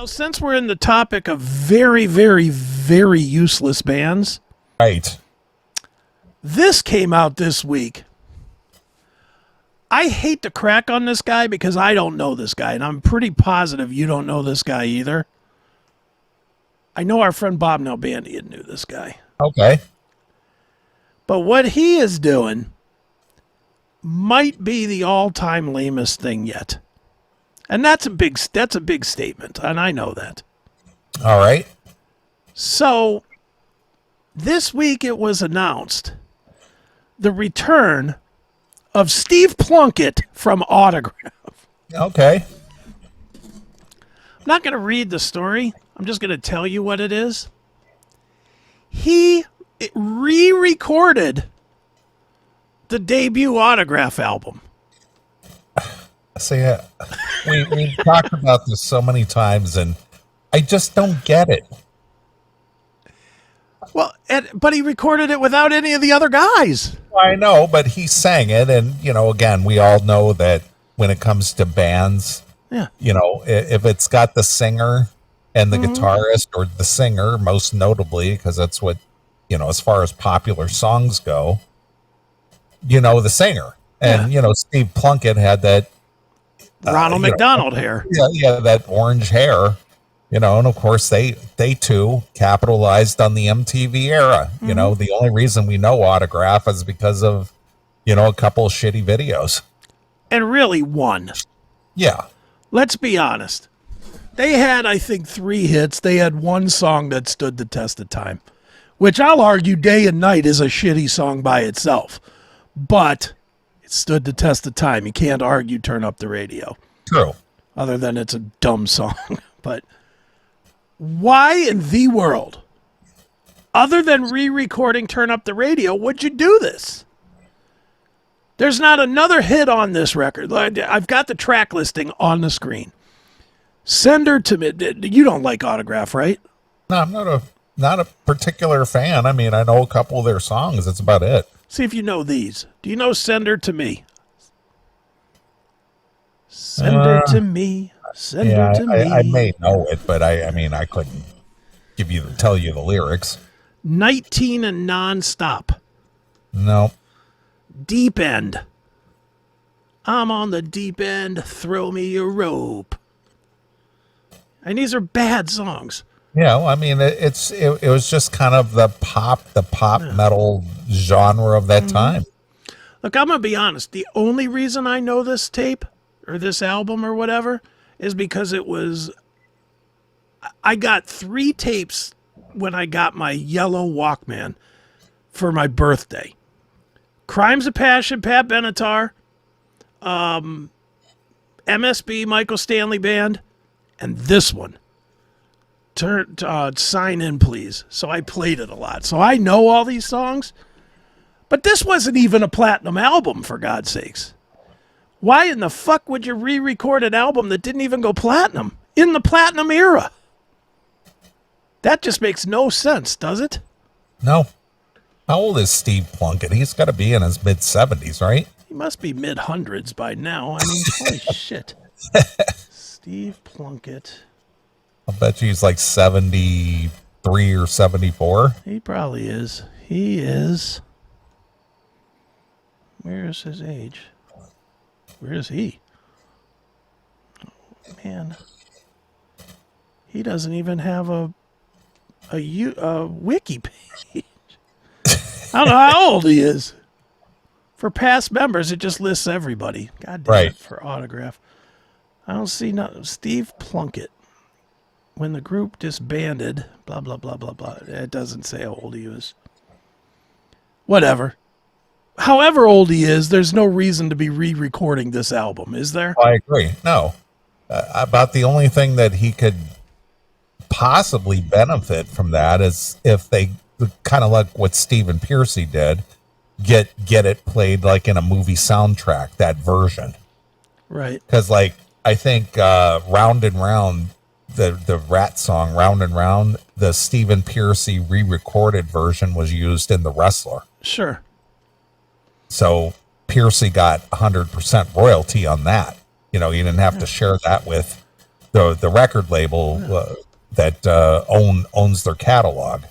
since we're in the topic of very, very, very useless bands, Right. this came out this week. I hate to crack on this guy because I don't know this guy, and I'm pretty positive you don't know this guy either. I know our friend Bob Nalbandian knew this guy. Okay. But what he is doing might be the all-time lamest thing yet. And that's a big statement, and I know that. All right. So, this week it was announced the return of Steve Plunkett from Autograph. Okay. I'm not going to read the story. I'm just going to tell you what it is. He re-recorded the debut Autograph album. See, we talked about this so many times, and I just don't get it. Well, but he recorded it without any of the other guys. I know, but he sang it, and again, we all know that when it comes to bands, Yeah. If it's got the singer and the guitarist, or the singer, most notably, because that's what as far as popular songs go, the singer, and Steve Plunkett had that Ronald McDonald hair. Yeah, that orange hair, and of course they too capitalized on the MTV era. The only reason we know Autograph is because of a couple of shitty videos. And really one. Yeah. Let's be honest. They had, I think, 3 hits. They had one song that stood the test of time, which I'll argue day and night is a shitty song by itself. But it stood the test of time. You can't argue Turn Up the Radio. True. Other than it's a dumb song. But why in the world, other than re-recording Turn Up the Radio, would you do this? There's not another hit on this record. I've got the track listing on the screen. Send Her to Me. You don't like Autograph, right? No, I'm not a particular fan. I mean, I know a couple of their songs. That's about it. See if you know these. Do you know Send Her to Me? Send her to me. Send her to me. I may know it, but I mean, I couldn't tell you the lyrics. 19 and Nonstop. No. Deep End. I'm on the deep end. Throw me a rope. And these are bad songs. Yeah, well, I mean, it was just kind of the pop metal genre of that time. Look, I'm going to be honest. The only reason I know this tape or this album or whatever is because I got 3 tapes when I got my yellow Walkman for my birthday. Crimes of Passion, Pat Benatar, MSB, Michael Stanley Band, and this one. Sign In, Please. So I played it a lot. So I know all these songs. But this wasn't even a platinum album, for God's sakes. Why in the fuck would you re-record an album that didn't even go platinum in the platinum era? That just makes no sense, does it? No. How old is Steve Plunkett? He's got to be in his mid-70s, right? He must be mid-hundreds by now. I mean, holy shit. Steve Plunkett. I'll bet you he's like 73 or 74. He probably is. He is. Where is his age? Where is he? Oh, man. He doesn't even have a wiki page. I don't know how old he is. For past members, it just lists everybody. God damn it, for Autograph. I don't see nothing. Steve Plunkett. When the group disbanded, blah, blah, blah, blah, blah. It doesn't say how old he is. Whatever. However old he is, there's no reason to be re-recording this album, is there? I agree. No. About the only thing that he could possibly benefit from that is if they kind of like what Stephen Pearcy did, get it played like in a movie soundtrack, that version. Right. Because like I think Round and Round, the Rat song Round and Round, the Stephen Pearcy re-recorded version was used in The Wrestler. Sure. So Pearcy got 100% royalty on that. You didn't have to share that with the record label that owns their catalog.